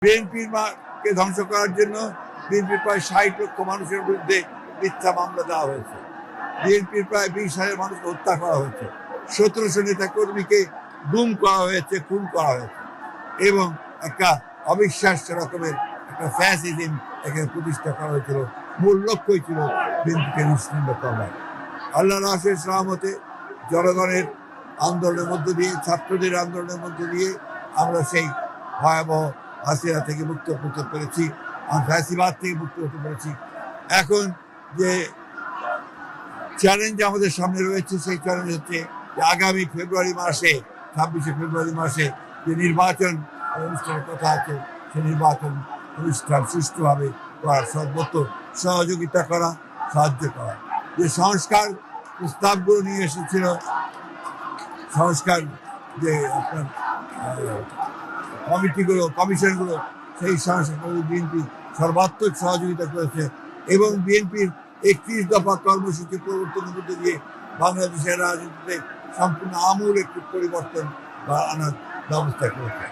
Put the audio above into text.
বিএনপির কে ধ্বংস করার জন্য বিএনপির প্রায় ৬০ লক্ষ মানুষের বিরুদ্ধে মিথ্যা মামলা দেওয়া হয়েছে। বিএনপির প্রায় ২০,০০০ মানুষকে হত্যা করা হয়েছে। ১৭০০ নেতা কর্মীকে গুম করা হয়েছে, খুন করা হয়েছে এবং একটা অবিশ্বাস্য রকমের একটা ফ্যাসিজম এখানে প্রতিষ্ঠা করা হয়েছিল। মূল লক্ষ্যই ছিল বিএনপিকে নিশ্চিহ্ন করা। আল্লাহর অশেষ রহমতে জনগণের আন্দোলনের মধ্য দিয়ে, ছাত্রদের আন্দোলনের মধ্য দিয়ে আমরা সেই ভয়াবহ হাসিনা থেকে মুক্ত হতে পেরেছি, ফ্যাসিবাদ থেকে মুক্ত হতে পেরেছি। এখন যে চ্যালেঞ্জ আমাদের সামনে রয়েছে সেই চ্যালেঞ্জ হচ্ছে যে আগামী ফেব্রুয়ারি মাসে, ২৬শে ফেব্রুয়ারি মাসে যে নির্বাচন অনুষ্ঠানের কথা আছে, সেই নির্বাচন অনুষ্ঠান সুষ্ঠুভাবে করার সর্বোচ্চ সহযোগিতা করা, সাহায্য করা। যে সংস্কার প্রস্তাবগুলো নিয়ে এসেছিল, সংস্কার যে আপনার কমিটিগুলো, কমিশনগুলো, সেই সংস্কারগুলো বিএনপি সর্বাত্মক সহযোগিতা করেছে এবং বিএনপির ৩১ দফা কর্মসূচি প্রবর্তনের মধ্যে দিয়ে বাংলাদেশের রাজনীতিতে সম্পূর্ণ আমূল একটি পরিবর্তন আনার ব্যবস্থা করেছে।